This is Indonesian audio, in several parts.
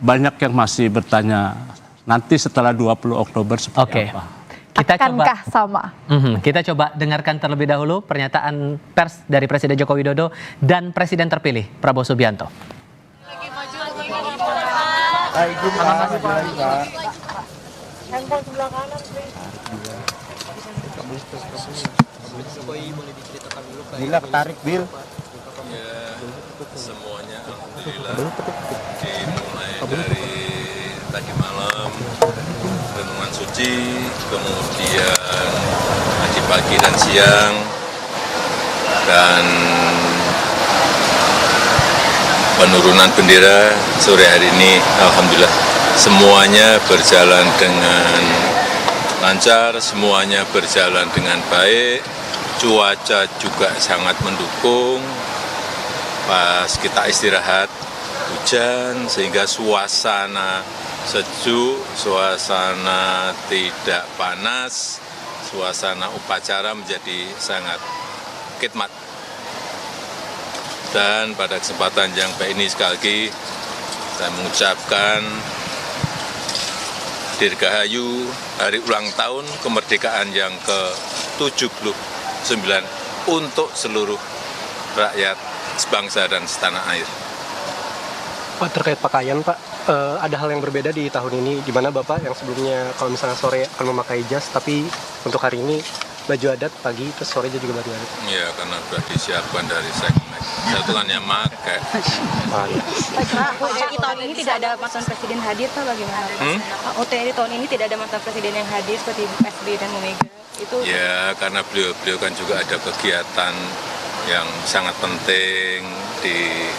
banyak yang masih bertanya nanti setelah 20 Oktober seperti apa. Akankah sama? Kita coba dengarkan terlebih dahulu pernyataan pers dari Presiden Joko Widodo dan Presiden terpilih Prabowo Subianto. Bila tarik Bil. Ya, semuanya alhamdulillah dimulai dari tadi malam renungan suci, kemudian tadi pagi dan siang, dan penurunan bendera sore hari ini alhamdulillah semuanya berjalan dengan lancar, semuanya berjalan dengan baik. Cuaca juga sangat mendukung. Pas kita istirahat hujan sehingga suasana sejuk, suasana tidak panas, suasana upacara menjadi sangat khidmat. Dan pada kesempatan yang baik ini sekali lagi saya mengucapkan Dirgahayu hari ulang tahun kemerdekaan yang ke-79 untuk seluruh rakyat sebangsa dan setanah air. Pak, terkait pakaian Pak, ada hal yang berbeda di tahun ini, di mana Bapak yang sebelumnya kalau misalnya sore akan memakai jas, tapi untuk hari ini baju adat pagi, terus sore juga baju adat. Ya, karena sudah disiapkan dari Seknek. Saya tuh kan yang pakai. OTI tahun ini tidak ada mantan presiden hadir, Pak, bagaimana? OTI tahun ini tidak ada mantan presiden yang hadir seperti SBY dan Bu Mega. Itu Ya, karena beliau kan juga ada kegiatan yang sangat penting di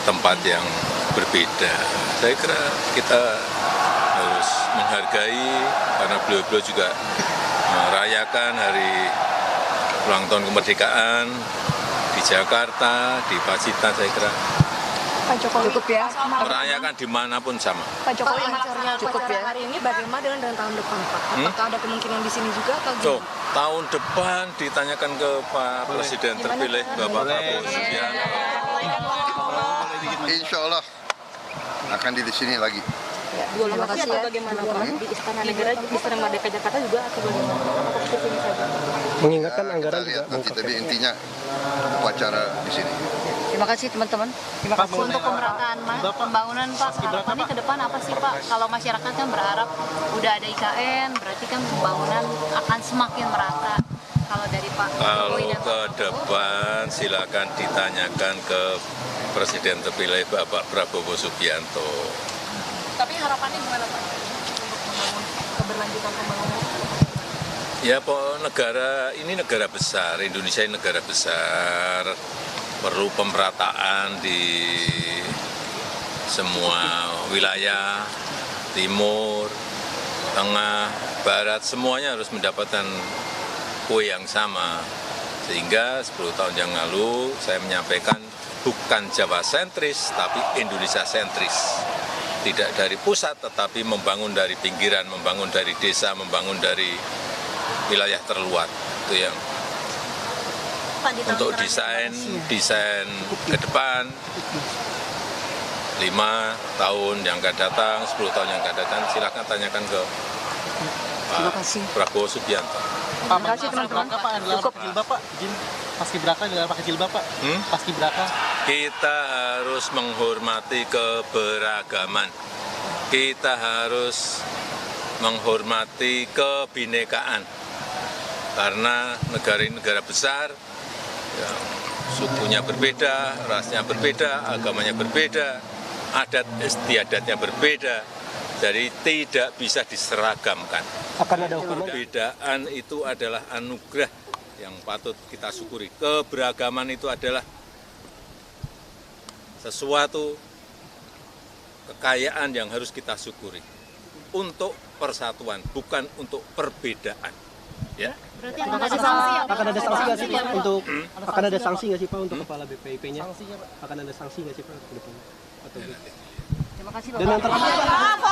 tempat yang berbeda. Saya kira kita harus menghargai karena beliau juga merayakan hari ulang tahun kemerdekaan di Jakarta, di Pacitan. Saya kira Pak Jokowi cukup ya. merayakan dimanapun sama. Pak Jokowi cukup ya. Hari ini bagaimana dengan tahun depan, Pak? Apakah ada kemungkinan di sini juga atau So, gimana? tahun depan ditanyakan ke Pak Presiden terpilih Bapak Prabowo Subianto. Insya Allah akan di sini lagi. Dua lokasi atau bagaimana, Pak? Di Istana Negara, di Istana Merdeka Jakarta juga atau bagaimana? Apakah di sini saja? Mengingatkan Kita anggaran lihat juga nanti, bengkok tapi ya. intinya upacara di sini. Terima kasih teman-teman. Terima kasih untuk pemerataan pembangunan Pak. Harapannya ke depan apa sih Pak? Kalau masyarakat kan berharap udah ada IKN, berarti kan pembangunan akan semakin merata. Kalau dari Pak Kalau Jokowi dan ke depan silakan ditanyakan ke Presiden terpilih Bapak Prabowo Subianto. Tapi harapannya gimana, Pak? Untuk membangun keberlanjutan pembangunan? Ya, negara ini negara besar, Indonesia ini negara besar, perlu pemerataan di semua wilayah, timur, tengah, barat, semuanya harus mendapatkan kue yang sama. Sehingga 10 tahun yang lalu saya menyampaikan bukan Jawa sentris, tapi Indonesia sentris. Tidak dari pusat, tetapi membangun dari pinggiran, membangun dari desa, membangun dari wilayah terluar. Itu yang untuk desain ke depan 5 tahun yang akan datang, 10 tahun yang akan datang, silakan tanyakan ke Pak Prabowo Subianto. Terima kasih teman-teman. Cukup jilbab Pak, paskibraka dengan pakai jilbab Pak. Paskibraka. Kita harus menghormati keberagaman. Kita harus menghormati kebinekaan. Karena negara ini negara besar, yang sukunya berbeda, rasnya berbeda, agamanya berbeda, adat istiadatnya berbeda, jadi tidak bisa diseragamkan. Akan ada hukuman. Perbedaan itu adalah anugerah yang patut kita syukuri. Keberagaman itu adalah sesuatu kekayaan yang harus kita syukuri untuk persatuan, bukan untuk perbedaan. Ya. berarti akan ada sanksi ya Pak? Akan ada sanksi nggak sih Pak untuk akan ada sanksi nggak sih Pak untuk kepala BPIP-nya? Akan ada sanksi nggak sih Pak ke depan? Atau Terima kasih dan yang Bapak. terakhir Pak,